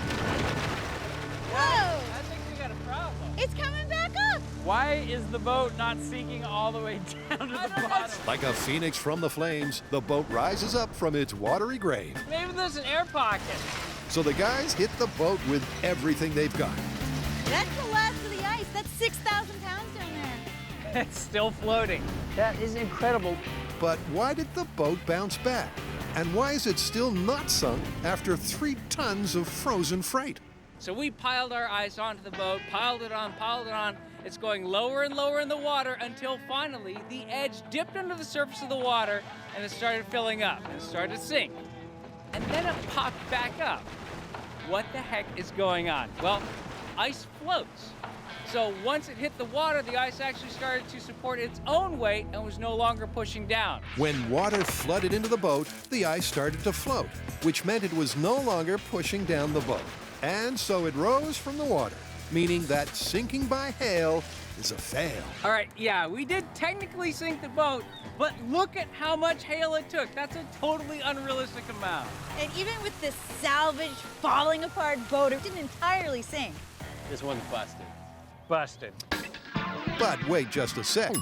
Speaker 5: Whoa!
Speaker 7: I think we got a problem.
Speaker 5: It's coming back up!
Speaker 7: Why is the boat not sinking all the way down to the bottom?
Speaker 1: Like a phoenix from the flames, the boat rises up from its watery grave.
Speaker 7: Maybe there's an air pocket.
Speaker 1: So the guys hit the boat with everything they've got.
Speaker 5: That's the last of the ice. That's 6,000 pounds down there.
Speaker 7: It's still floating.
Speaker 3: That is incredible.
Speaker 1: But why did the boat bounce back? And why is it still not sunk after 3 tons of frozen freight?
Speaker 7: So we piled our ice onto the boat, piled it on, piled it on. It's going lower and lower in the water until finally the edge dipped under the surface of the water and it started filling up and it started to sink. And then it popped back up. What the heck is going on? Well, ice floats. So once it hit the water, the ice actually started to support its own weight and was no longer pushing down.
Speaker 1: When water flooded into the boat, the ice started to float, which meant it was no longer pushing down the boat. And so it rose from the water, meaning that sinking by hail is a fail.
Speaker 7: All right, yeah, we did technically sink the boat, but look at how much hail it took. That's a totally unrealistic amount.
Speaker 5: And even with this salvaged, falling apart boat, it didn't entirely sink.
Speaker 3: This one's busted.
Speaker 7: Busted.
Speaker 1: But wait just a sec,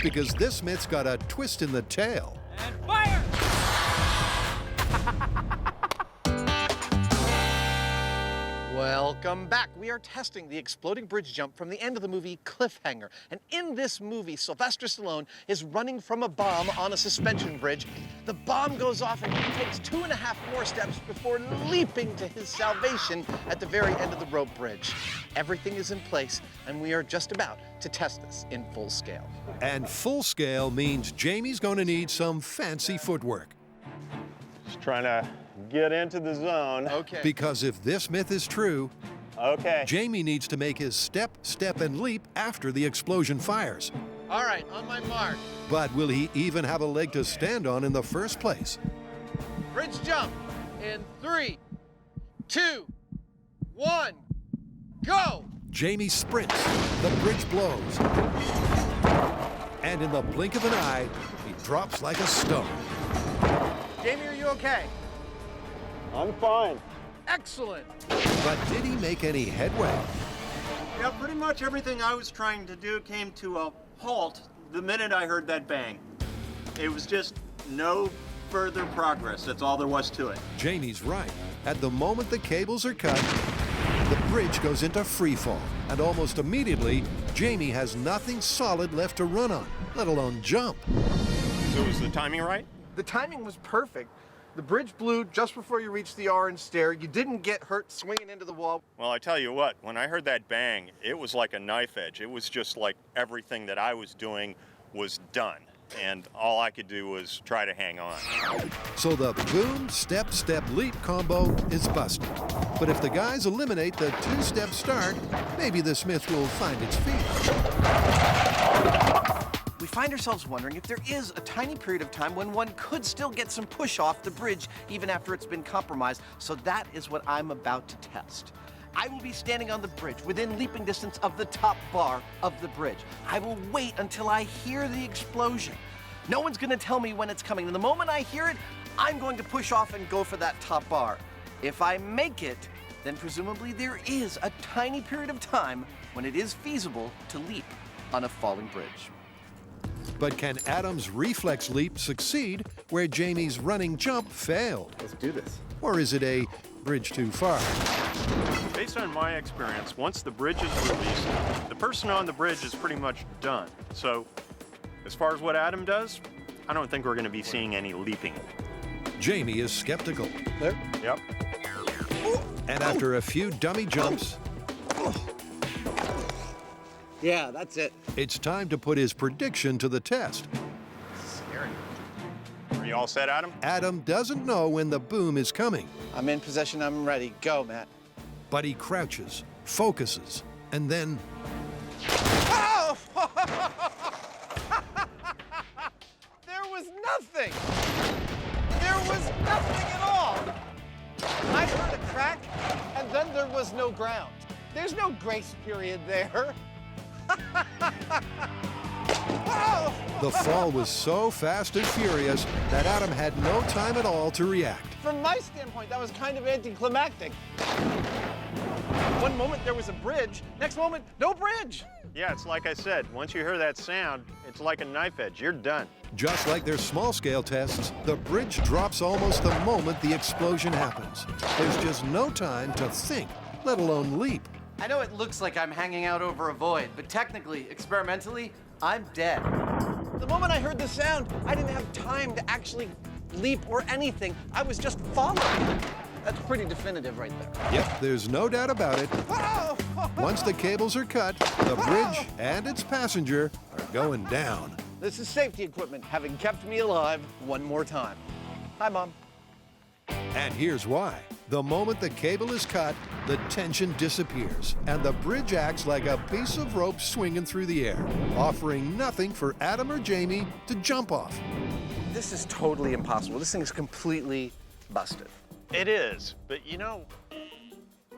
Speaker 1: because this myth's got a twist in the tail.
Speaker 7: And fire!
Speaker 2: Welcome back. We are testing the exploding bridge jump from the end of the movie Cliffhanger. And in this movie, Sylvester Stallone is running from a bomb on a suspension bridge. The bomb goes off and he takes 2.5 more steps before leaping to his salvation at the very end of the rope bridge. Everything is in place, and we are just about to test this in full scale.
Speaker 1: And full scale means Jamie's going to need some fancy footwork.
Speaker 4: Just trying to get into the zone.
Speaker 2: Okay.
Speaker 1: Because if this myth is true,
Speaker 4: Okay.
Speaker 1: Jamie needs to make his step, step, and leap after the explosion fires.
Speaker 2: All right, on my mark.
Speaker 1: But will he even have a leg to stand on in the first place?
Speaker 2: Bridge jump in 3, 2, 1, go!
Speaker 1: Jamie sprints, the bridge blows, and in the blink of an eye, he drops like a stone.
Speaker 2: Jamie, are you okay?
Speaker 4: I'm fine.
Speaker 2: Excellent.
Speaker 1: But did he make any headway?
Speaker 9: Yeah, pretty much everything I was trying to do came to a halt the minute I heard that bang. It was just no further progress. That's all there was to it.
Speaker 1: Jamie's right. At the moment the cables are cut, the bridge goes into free fall, and almost immediately, Jamie has nothing solid left to run on, let alone jump.
Speaker 4: So was the timing right?
Speaker 2: The timing was perfect. The bridge blew just before you reached the orange stair. You didn't get hurt swinging into the wall.
Speaker 4: Well, I tell you what, when I heard that bang, it was like a knife edge. It was just like everything that I was doing was done. And all I could do was try to hang on.
Speaker 1: So the boom, step, step, leap combo is busted. But if the guys eliminate the two-step start, maybe this myth will find its feet.
Speaker 6: We find ourselves wondering if there is a tiny period of time when one could still get some push off the bridge even after it's been compromised. So that is what I'm about to test. I will be standing on the bridge within leaping distance of the top bar of the bridge. I will wait until I hear the explosion. No one's gonna tell me when it's coming. And the moment I hear it, I'm going to push off and go for that top bar. If I make it, then presumably there is a tiny period of time when it is feasible to leap on a falling bridge.
Speaker 1: But can Adam's reflex leap succeed where Jamie's running jump failed?
Speaker 2: Let's do this.
Speaker 1: Or is it a bridge too far?
Speaker 4: Based on my experience, once the bridge is released, the person on the bridge is pretty much done. So, as far as what Adam does, I don't think we're going to be seeing any leaping.
Speaker 1: Jamie is skeptical.
Speaker 2: There.
Speaker 4: Yep.
Speaker 1: And after a few dummy jumps,
Speaker 2: Yeah, that's it.
Speaker 1: it's time to put his prediction to the test.
Speaker 2: Scary.
Speaker 4: Are you all set, Adam?
Speaker 1: Adam doesn't know when the boom is coming,
Speaker 2: I'm in possession. I'm ready. Go, Matt.
Speaker 1: but he crouches, focuses, and then
Speaker 2: Oh! There was nothing. There was nothing at all. I heard a crack, and then there was no ground. There's no grace period there. Oh!
Speaker 1: the fall was so fast and furious that Adam had no time at all to react.
Speaker 2: From my standpoint, that was kind of anticlimactic. One moment there was a bridge, next moment, no bridge.
Speaker 4: Yeah, it's like I said, once you hear that sound, it's like a knife edge. You're done.
Speaker 1: Just like their small-scale tests, the bridge drops almost the moment the explosion happens. There's just no time to think, let alone leap.
Speaker 6: I know it looks like I'm hanging out over a void, but technically, experimentally, I'm dead.
Speaker 2: The moment I heard the sound, I didn't have time to actually leap or anything. I was just following. That's pretty definitive right there.
Speaker 1: Yep, there's no doubt about it.
Speaker 2: Oh!
Speaker 1: Once the cables are cut, the bridge and its passenger are going down.
Speaker 2: This is safety equipment, having kept me alive one more time. Hi, Mom.
Speaker 1: And here's why. The moment the cable is cut, the tension disappears, and the bridge acts like a piece of rope swinging through the air, offering nothing for Adam or Jamie to jump off.
Speaker 2: This is totally impossible. This thing is completely busted.
Speaker 4: It is, but you know,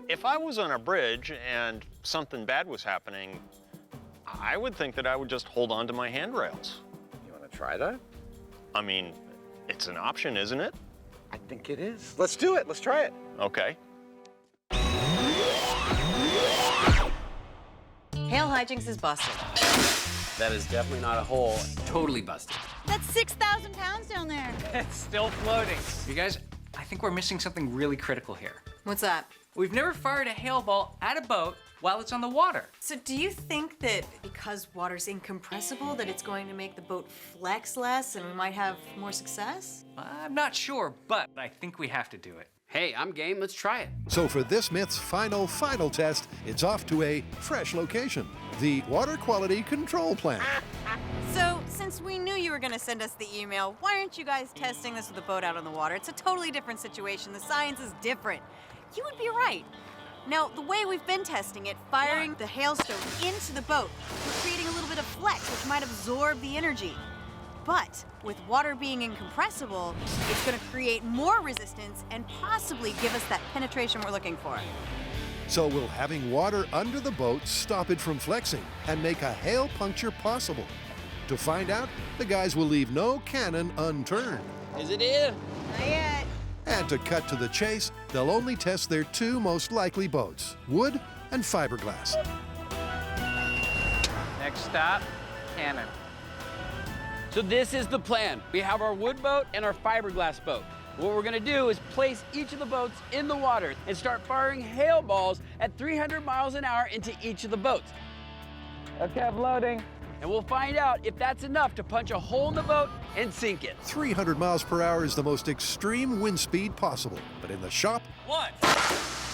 Speaker 4: if I was on a bridge and something bad was happening, I would think that I would just hold on to my handrails.
Speaker 2: You want to try that?
Speaker 4: I mean, it's an option, isn't it?
Speaker 2: I think it is. Let's do it. Let's try it.
Speaker 4: Okay.
Speaker 10: Hail hijinks is busted.
Speaker 3: That is definitely not a hole. Totally busted.
Speaker 5: That's 6,000 pounds down there.
Speaker 7: It's still floating. You guys, I think we're missing something really critical here.
Speaker 10: What's that?
Speaker 7: We've never fired a hail ball at a boat while it's on the water.
Speaker 10: So do you think that because water's incompressible that it's going to make the boat flex less and we might have more success?
Speaker 7: I'm not sure, but I think we have to do it.
Speaker 3: Hey, I'm game. Let's try it.
Speaker 1: So for this myth's final test, it's off to a fresh location, the water quality control plant.
Speaker 5: So, since we knew you were going to send us the email, why aren't you guys testing this with a boat out on the water? It's a totally different situation. The science is different. You would be right. Now, the way we've been testing it, firing the hailstone into the boat, we're creating a little bit of flex, which might absorb the energy. But with water being incompressible, it's going to create more resistance and possibly give us that penetration we're looking for.
Speaker 1: So will having water under the boat stop it from flexing and make a hail puncture possible? To find out, the guys will leave no cannon unturned.
Speaker 3: Is it in?
Speaker 5: Not yet.
Speaker 1: And to cut to the chase, they'll only test their two most likely boats, wood and fiberglass.
Speaker 7: Next stop, cannon.
Speaker 3: So this is the plan. We have our wood boat and our fiberglass boat. What we're gonna do is place each of the boats in the water and start firing hail balls at 300 miles an hour into each of the boats.
Speaker 7: Okay, I'm loading.
Speaker 3: And we'll find out if that's enough to punch a hole in the boat and sink it.
Speaker 1: 300 miles per hour is the most extreme wind speed possible, but in the shop,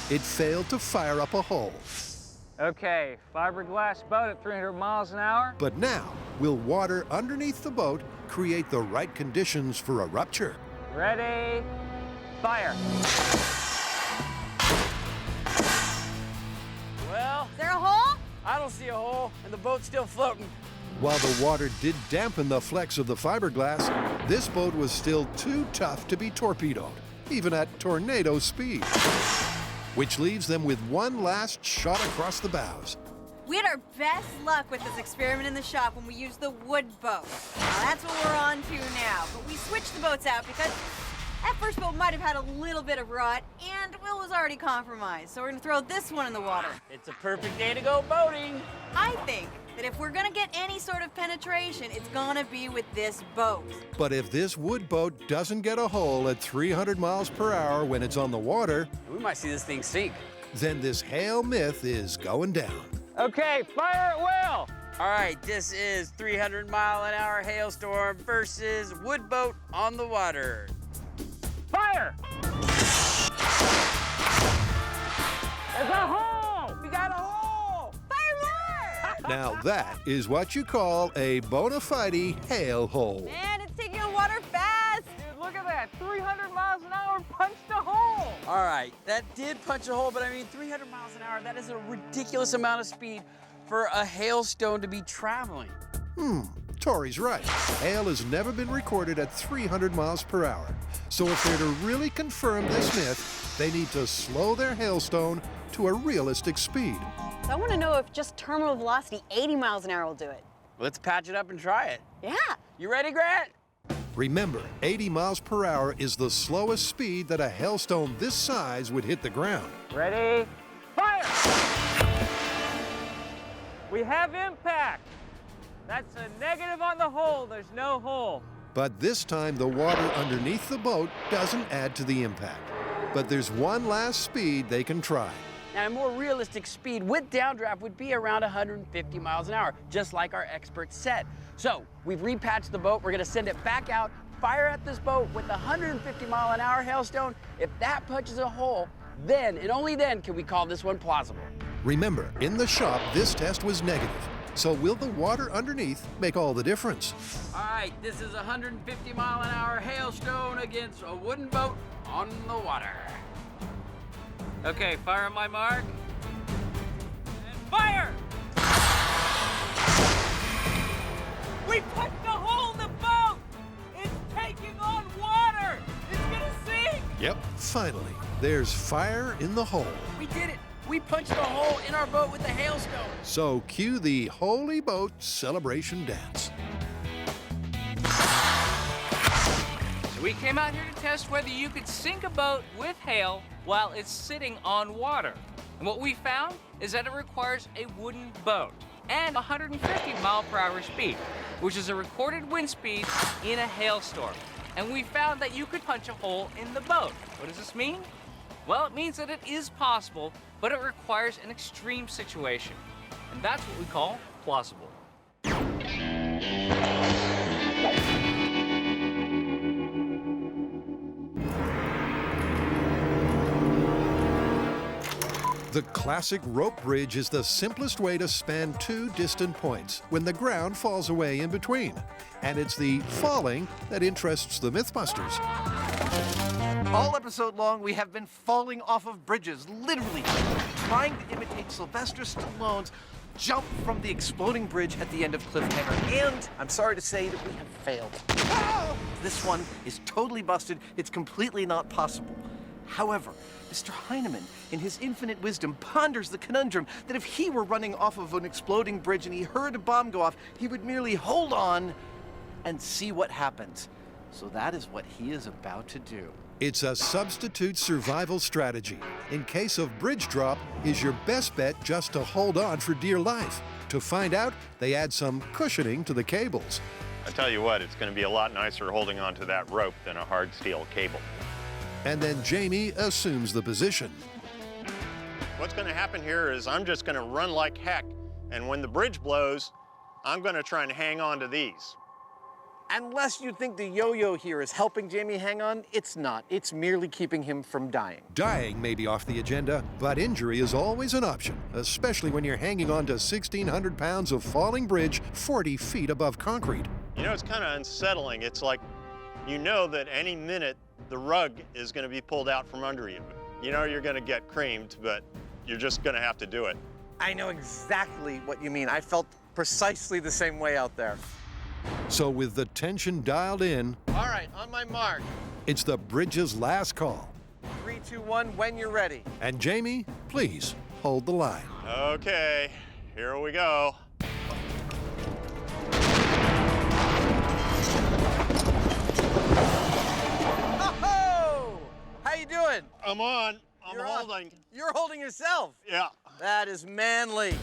Speaker 1: it failed to fire up a hole.
Speaker 7: Okay, fiberglass boat at 300 miles an hour.
Speaker 1: But now, will water underneath the boat create the right conditions for a rupture?
Speaker 7: Ready, fire.
Speaker 3: Well,
Speaker 5: Is there a hole?
Speaker 3: I don't see a hole, and the boat's still floating.
Speaker 1: While the water did dampen the flex of the fiberglass, this boat was still too tough to be torpedoed, even at tornado speed. Which leaves them with one last shot across the bows.
Speaker 5: We had our best luck with this experiment in the shop when we used the wood boat. Now that's what we're on to now. But we switched the boats out because that first boat might have had a little bit of rot, and Will was already compromised. So we're gonna throw this one in the water.
Speaker 3: It's a perfect day to go boating.
Speaker 5: I think that if we're gonna get any sort of penetration, it's gonna be with this boat.
Speaker 1: But if this wood boat doesn't get a hole at 300 miles per hour when it's on the water,
Speaker 3: We might see this thing sink.
Speaker 1: then this hail myth is going down.
Speaker 7: Okay, fire at will.
Speaker 3: All right, this is 300-mile-an-hour hailstorm versus wood boat on the water.
Speaker 7: Fire! There's a hole!
Speaker 3: We got a hole!
Speaker 5: Fire more!
Speaker 1: Now that is what you call a bona fide hail hole.
Speaker 5: Man, it's taking on water fast.
Speaker 7: Dude, look at that. 300 miles an hour punched a hole.
Speaker 3: All right, that did punch a hole, but I mean, 300 miles an hour, that is a ridiculous amount of speed for a hailstone to be traveling.
Speaker 1: Tori's right. Hail has never been recorded at 300 miles per hour. So if they're to really confirm this myth, they need to slow their hailstone to a realistic speed.
Speaker 5: So I want to know if just terminal velocity 80 miles an hour will do it.
Speaker 3: Let's patch it up and try it.
Speaker 5: Yeah.
Speaker 3: You ready, Grant?
Speaker 1: Remember, 80 miles per hour is the slowest speed that a hailstone this size would hit the ground.
Speaker 7: Ready, fire! We have impact. That's a negative on the hole. There's no hole.
Speaker 1: But this time, the water underneath the boat doesn't add to the impact. But there's one last speed they can try.
Speaker 3: Now, a more realistic speed with downdraft would be around 150 miles an hour, just like our experts said. So we've repatched the boat. We're gonna send it back out, fire at this boat with a 150-mile-an-hour hailstone. If that punches a hole, then and only then can we call this one plausible.
Speaker 1: Remember, in the shop, this test was negative. So will the water underneath make all the difference?
Speaker 3: All right, this is a 150-mile-an-hour hailstone against a wooden boat on the water.
Speaker 7: Okay, fire on my mark. And fire! We punched a hole in the boat! It's taking on water! It's gonna sink!
Speaker 1: Yep, finally, there's fire in the hole.
Speaker 3: We did it. We punched a hole in our boat with the hailstone.
Speaker 1: So cue the Holy Boat Celebration Dance.
Speaker 7: So we came out here to test whether you could sink a boat with hail while it's sitting on water. And what we found is that it requires a wooden boat and 150-mile-per-hour speed, which is a recorded wind speed in a hailstorm. And we found that you could punch a hole in the boat. What does this mean? Well, it means that it is possible, but it requires an extreme situation. And that's what we call plausible.
Speaker 1: The classic rope bridge is the simplest way to span two distant points when the ground falls away in between. And it's the falling that interests the MythBusters.
Speaker 2: All episode long, we have been falling off of bridges, literally trying to imitate Sylvester Stallone's jump from the exploding bridge at the end of Cliffhanger. And I'm sorry to say that we have failed. This one is totally busted. It's completely not possible. However, Mr. Heinemann, in his infinite wisdom, ponders the conundrum that if he were running off of an exploding bridge and he heard a bomb go off, he would merely hold on and see what happens. So that is what he is about to do.
Speaker 1: It's a substitute survival strategy. In case of bridge drop, is your best bet just to hold on for dear life. To find out, they add some cushioning to the cables.
Speaker 4: I tell you what, it's going to be a lot nicer holding onto that rope than a hard steel cable.
Speaker 1: And then Jamie assumes the position.
Speaker 4: What's going to happen here is I'm just going to run like heck, and when the bridge blows, I'm going to try and hang on to these.
Speaker 2: Unless you think the yo-yo here is helping Jamie hang on, it's not. It's merely keeping him from dying.
Speaker 1: Dying may be off the agenda, but injury is always an option, especially when you're hanging on to 1,600 pounds of falling bridge 40 feet above concrete.
Speaker 4: You know, it's kind of unsettling. It's like you know that any minute the rug is going to be pulled out from under you. You know you're going to get creamed, but you're just going to have to do it.
Speaker 2: I know exactly what you mean. I felt precisely the same way out there.
Speaker 1: So with the tension dialed in,
Speaker 2: All right, on my mark.
Speaker 1: it's the bridge's last call.
Speaker 2: 3, 2, 1, when you're ready.
Speaker 1: And Jamie, please hold the line.
Speaker 4: Okay, here we go.
Speaker 2: Oh! How you doing?
Speaker 4: I'm on. I'm
Speaker 2: You're on.
Speaker 4: holding.
Speaker 2: You're holding yourself.
Speaker 4: Yeah.
Speaker 2: That is manly.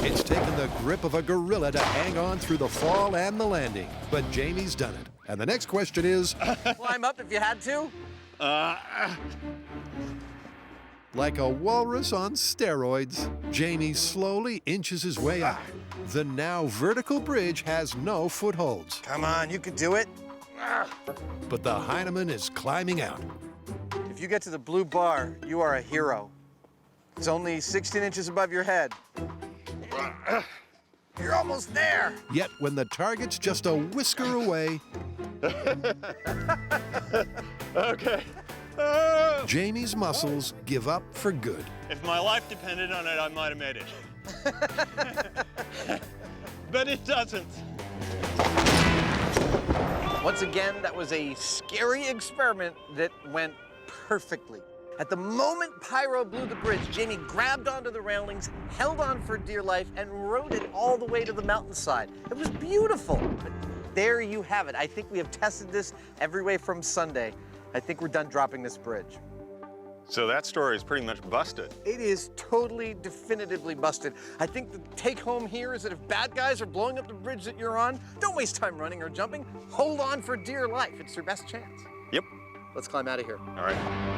Speaker 1: It's taken the grip of a gorilla to hang on through the fall and the landing, but Jamie's done it. And the next question is,
Speaker 2: Climb up if you had to.
Speaker 1: like a walrus on steroids, Jamie slowly inches his way up. The now vertical bridge has no footholds,
Speaker 2: Come on, you can do it.
Speaker 1: but the Heinemann is climbing out.
Speaker 2: If you get to the blue bar, you are a hero. It's only 16 inches above your head. You're almost there.
Speaker 1: Yet when the target's just a whisker away,
Speaker 4: Okay.
Speaker 1: Jamie's muscles give up for good.
Speaker 4: If my life depended on it, I might have made it. But it doesn't.
Speaker 2: Once again, that was a scary experiment that went perfectly. At the moment Pyro blew the bridge, Jamie grabbed onto the railings, held on for dear life, and rode it all the way to the mountainside. It was beautiful. But there you have it. I think we have tested this every way from Sunday. I think we're done dropping this bridge.
Speaker 4: So that story is pretty much busted.
Speaker 2: It is totally, definitively busted. I think the take home here is that if bad guys are blowing up the bridge that you're on, don't waste time running or jumping. Hold on for dear life. It's your best chance.
Speaker 4: Yep.
Speaker 2: Let's climb out of here.
Speaker 4: All right.